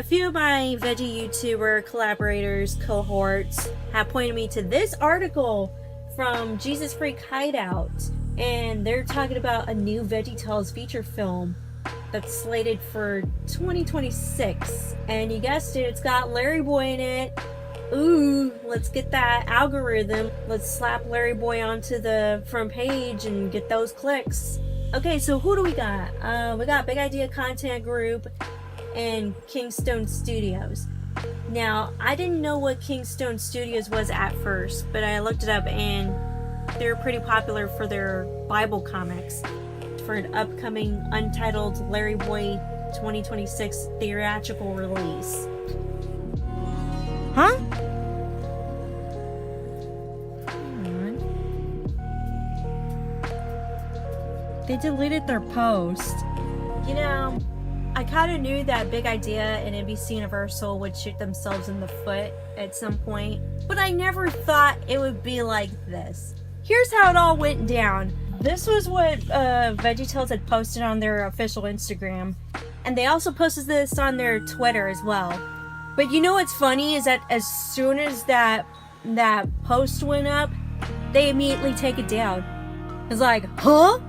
few of my veggie YouTuber collaborators, cohorts, have pointed me to this article from Jesus Freak Hideout, and they're talking about a new VeggieTales feature film that's slated for 2026, and you guessed it, it's got LarryBoy in it. Ooh, let's get that algorithm. Let's slap LarryBoy onto the front page and get those clicks. Okay, so who do we got? We got Big Idea Content Group and Kingstone Studios. Now, I didn't know what Kingstone Studios was at first, but I looked it up and they're pretty popular for their Bible comics for an upcoming untitled LarryBoy 2026 theatrical release. Huh? They deleted their post. You know, I kind of knew that Big Idea and NBC Universal would shoot themselves in the foot at some point, but I never thought it would be like this. Here's how it all went down. This was what VeggieTales had posted on their official Instagram, and they also posted this on their Twitter as well. But you know what's funny is that as soon as that post went up, they immediately take it down. It's like, huh?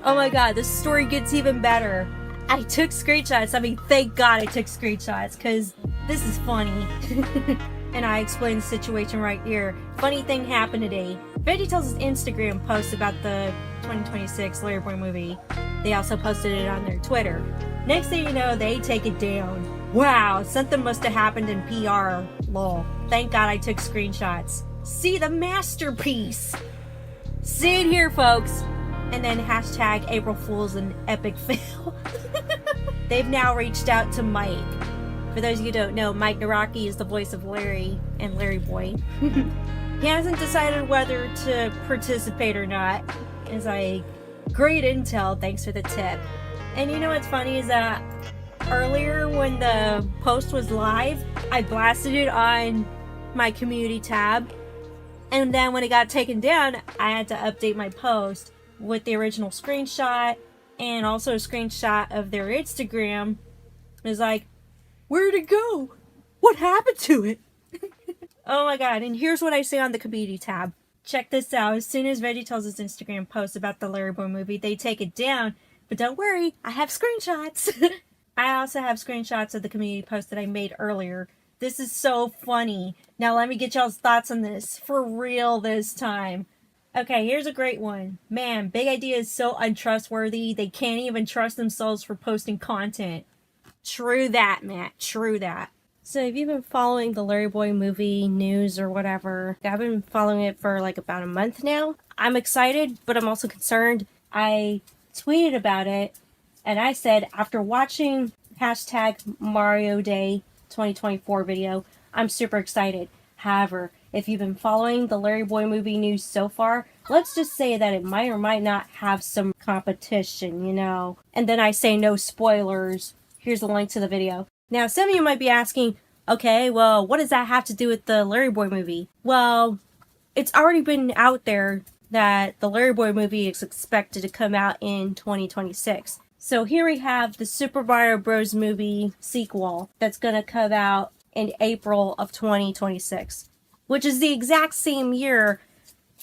Oh my god, this story gets even better. I took screenshots. I mean, thank God I took screenshots, because this is funny. And I explained the situation right here. Funny thing happened today. VeggieTales' Instagram post about the 2026 LarryBoy movie. They also posted it on their Twitter. Next thing you know, they take it down. Wow, something must have happened in PR. Lol. Thank God I took screenshots. See the masterpiece. See it here, folks. And then hashtag April Fool's an epic fail. They've now reached out to Mike. For those of you who don't know, Mike Naraki is the voice of Larry and LarryBoy. He hasn't decided whether to participate or not. It's like, great intel, thanks for the tip. And you know what's funny is that earlier when the post was live, I blasted it on my community tab. And then when it got taken down, I had to update my post with the original screenshot and also a screenshot of their Instagram. It was like, where'd it go? What happened to it? Oh my god, and here's what I say on the community tab. Check this out. As soon as VeggieTales' Instagram posts about the LarryBoy movie, they take it down. But don't worry, I have screenshots. I also have screenshots of the community post that I made earlier. This is so funny. Now let me get y'all's thoughts on this. For real this time. Okay, here's a great one. Man, Big Idea is so untrustworthy. They can't even trust themselves for posting content. True that, Matt. True that. So if you've been following the LarryBoy Movie news or whatever, I've been following it for like about a month now. I'm excited, but I'm also concerned. I tweeted about it, and I said, after watching hashtag Mario Day 2024 video, I'm super excited. However, if you've been following the LarryBoy Movie news so far, let's just say that it might or might not have some competition, you know. And then I say no spoilers. Here's the link to the video. Now, some of you might be asking, okay, well, what does that have to do with the LarryBoy Movie? Well, it's already been out there that the LarryBoy Movie is expected to come out in 2026. So here we have the Super Mario Bros. Movie sequel that's going to come out in April of 2026, which is the exact same year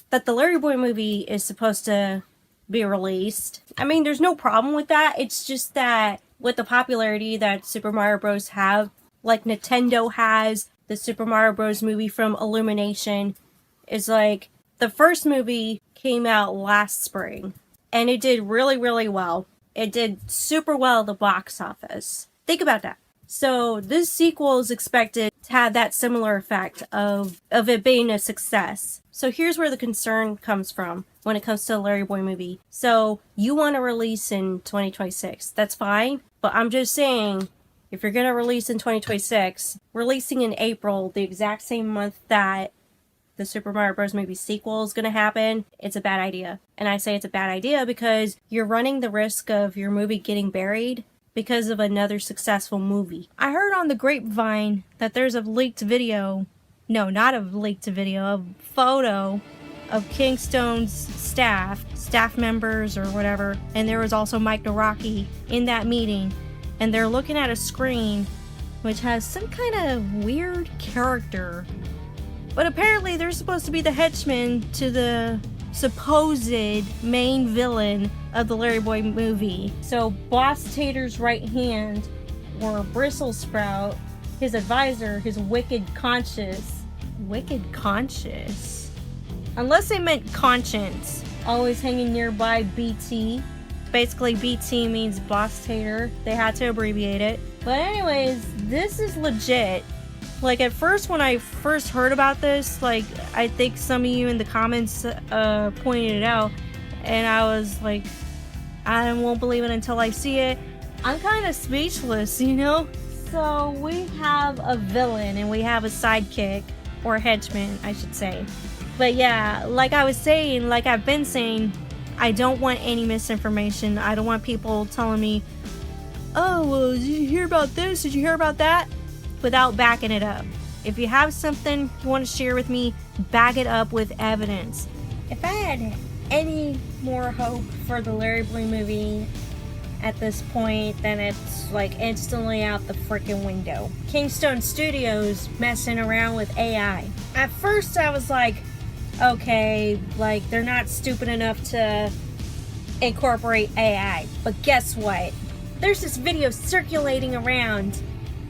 that the LarryBoy Movie is supposed to be released. I mean, there's no problem with that. It's just that with the popularity that Super Mario Bros. Have, like Nintendo has, the Super Mario Bros. Movie from Illumination is like, the first movie came out last spring, and it did really, really well. It did super well at the box office. Think about that. So this sequel is expected to have that similar effect of it being a success. So here's where the concern comes from when it comes to the LarryBoy Movie. So you want to release in 2026. That's fine. But I'm just saying, if you're going to release in 2026, releasing in April, the exact same month that the Super Mario Bros. Movie sequel is going to happen, it's a bad idea. And I say it's a bad idea because you're running the risk of your movie getting buried because of another successful movie. I heard on the grapevine that there's a leaked video, no, not a leaked video, a photo of Kingstone's staff members or whatever, and there was also Mike Naraki in that meeting, and they're looking at a screen which has some kind of weird character. But apparently they're supposed to be the henchmen to the supposed main villain of the LarryBoy movie. So Boss Tater's right hand, or Bristle Sprout, his advisor, his wicked conscience. Wicked conscience? Unless they meant conscience. Always hanging nearby BT. Basically BT means Boss Tater. They had to abbreviate it. But anyways, this is legit. Like, at first, when I first heard about this, like, I think some of you in the comments pointed it out, and I was like, I won't believe it until I see it. I'm kind of speechless, you know? So, we have a villain, and we have a sidekick, or a henchman, I should say. But yeah, like I was saying, like I've been saying, I don't want any misinformation. I don't want people telling me, oh, well, did you hear about this? Did you hear about that? Without backing it up. If you have something you want to share with me, back it up with evidence. If I had any more hope for the LarryBoy movie at this point, then it's like instantly out the freaking window. Kingstone Studios messing around with AI. At first I was like, okay, like they're not stupid enough to incorporate AI. But guess what? There's this video circulating around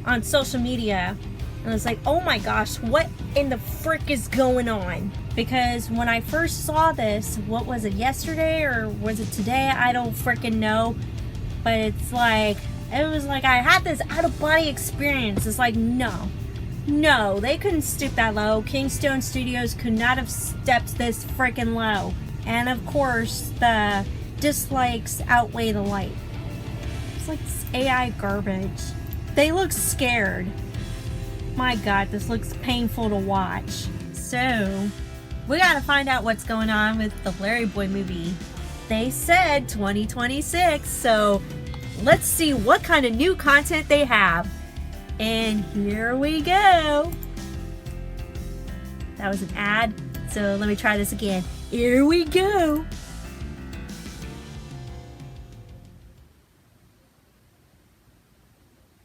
on social media, and it's like, oh my gosh, what in the frick is going on? Because when I first saw this, what was it, yesterday or was it today? I don't freaking know. But it's like, it was like I had this out-of-body experience. It's like, no, they couldn't stoop that low. Kingstone Studios could not have stepped this freaking low. And of course, the dislikes outweigh the like. It's like this AI garbage. They look scared. My god, this looks painful to watch. So, we gotta find out what's going on with the LarryBoy movie. They said 2026, so let's see what kind of new content they have. And here we go. That was an ad, so let me try this again. Here we go.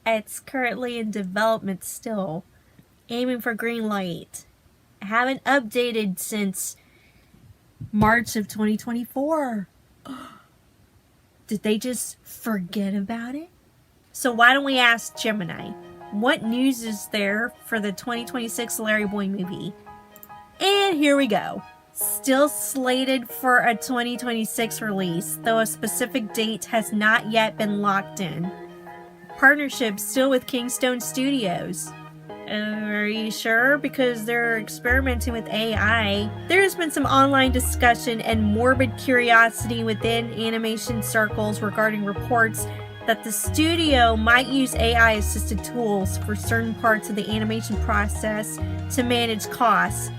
It's currently in development still. Aiming for green light. I haven't updated since March of 2024. Did they just forget about it? So why don't we ask Gemini? What news is there for the 2026 LarryBoy movie? And here we go. Still slated for a 2026 release, though a specific date has not yet been locked in. Partnership still with Kingstone Studios. Are you sure? Because they're experimenting with AI. There has been some online discussion and morbid curiosity within animation circles regarding reports that the studio might use AI-assisted tools for certain parts of the animation process to manage costs,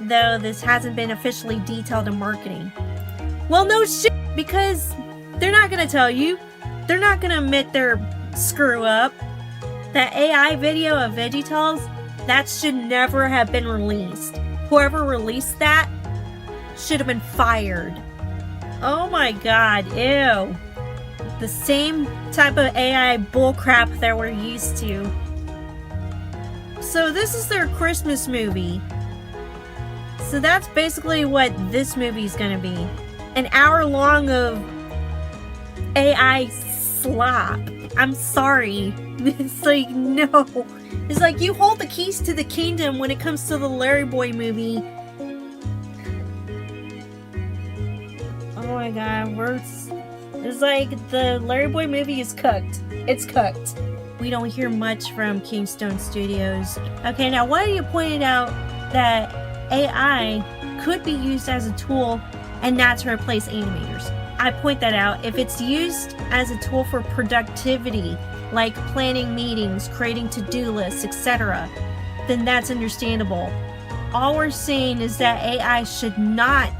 though this hasn't been officially detailed in marketing. Well, no shit, because they're not gonna tell you. They're not gonna admit their screw up. That AI video of VeggieTales, that should never have been released. Whoever released that should have been fired. Oh my god, ew. The same type of AI bullcrap that we're used to. So this is their Christmas movie. So that's basically what this movie's gonna be. An hour long of AI slop. I'm sorry. It's like, no. It's like you hold the keys to the kingdom when it comes to the LarryBoy movie. Oh my god, it's like the LarryBoy movie is cooked. It's cooked. We don't hear much from Kingstone Studios. Okay, now why do you point out that AI could be used as a tool and not to replace animators? I point that out. If it's used as a tool for productivity, like planning meetings, creating to-do lists, etc., then that's understandable. All we're saying is that AI should not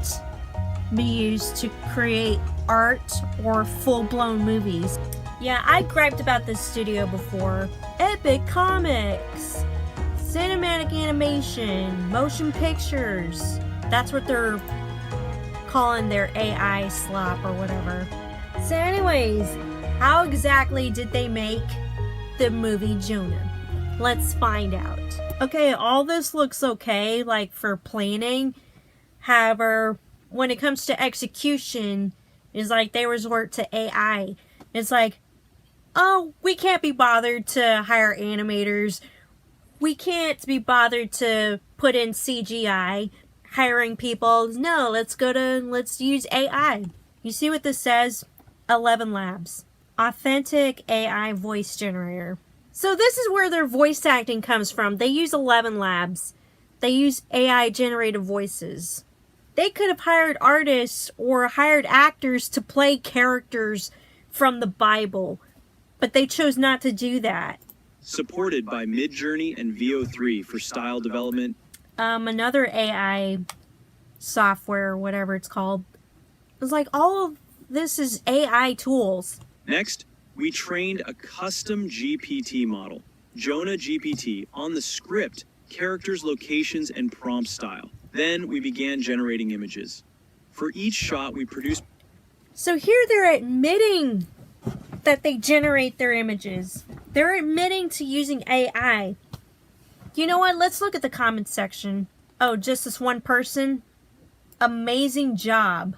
be used to create art or full-blown movies. Yeah, I griped about this studio before. Epic Comics, cinematic animation, motion pictures. That's what they're calling their AI slop or whatever. So anyways, how exactly did they make the movie Jonah? Let's find out. Okay, all this looks okay, like for planning. However, when it comes to execution, it's like they resort to AI. It's like, oh, we can't be bothered to hire animators. We can't be bothered to put in CGI. Hiring people. No, let's use AI. You see what this says? 11 Labs. Authentic AI voice generator. So this is where their voice acting comes from. They use 11 Labs. They use AI generated voices. They could have hired artists or hired actors to play characters from the Bible, but they chose not to do that. Supported by Midjourney and VO3 for style development. Another AI software, whatever it's called. It's like all of this is AI tools. Next, we trained a custom GPT model, Jonah GPT, on the script, characters, locations, and prompt style. Then we began generating images. For each shot, we produced... So here they're admitting that they generate their images. They're admitting to using AI. You know what? Let's look at the comments section. Oh, just this one person? Amazing job.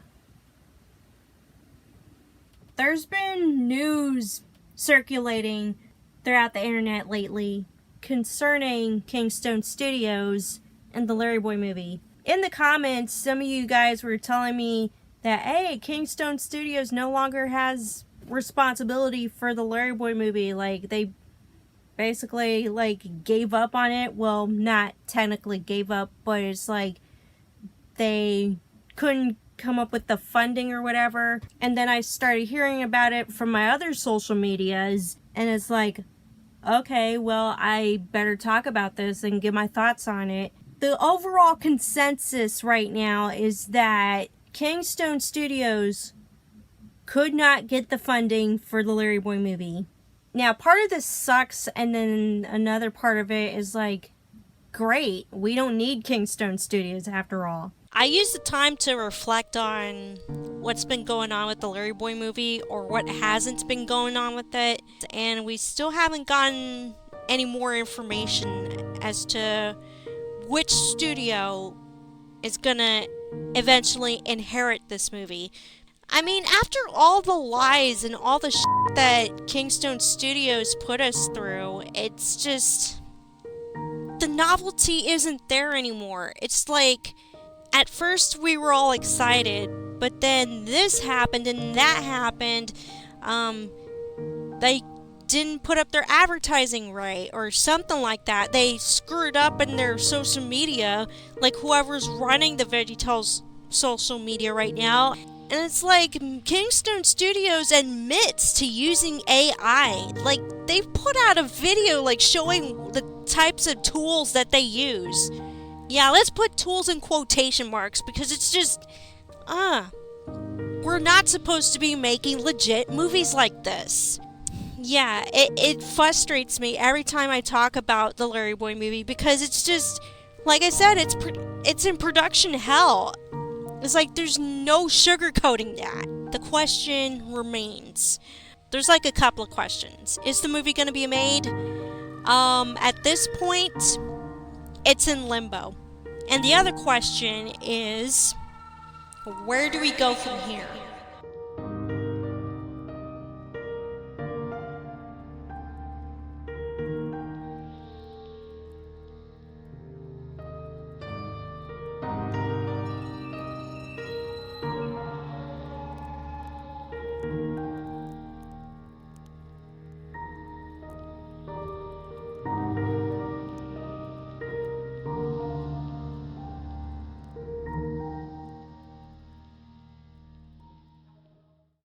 There's been news circulating throughout the internet lately concerning Kingstone Studios and the LarryBoy Movie. In the comments, some of you guys were telling me that, hey, Kingstone Studios no longer has responsibility for the LarryBoy Movie. Like, they basically, like, gave up on it. Well, not technically gave up, but it's like they couldn't come up with the funding or whatever. And then I started hearing about it from my other social medias, and it's like, okay, well, I better talk about this and give my thoughts on it. The overall consensus right now is that Kingstone Studios could not get the funding for the LarryBoy Movie. Now, part of this sucks, and then another part of it is like, great, we don't need Kingstone Studios after all. I used the time to reflect on what's been going on with the LarryBoy Movie, or what hasn't been going on with it, and we still haven't gotten any more information as to which studio is gonna eventually inherit this movie. I mean, after all the lies and all the shit that Kingstone Studios put us through, it's just... the novelty isn't there anymore. It's like, at first we were all excited, but then this happened and that happened. They didn't put up their advertising right, or something like that. They screwed up in their social media, like whoever's running the VeggieTales social media right now. And it's like, Kingstone Studios admits to using AI. Like, they've put out a video, like, showing the types of tools that they use. Yeah, let's put tools in quotation marks, because it's just, we're not supposed to be making legit movies like this. Yeah, it frustrates me every time I talk about the LarryBoy Movie, because it's just, like I said, it's in production hell. It's like, there's no sugarcoating that. The question remains. There's like a couple of questions. Is the movie going to be made? At this point, it's in limbo. And the other question is, where do we go from here?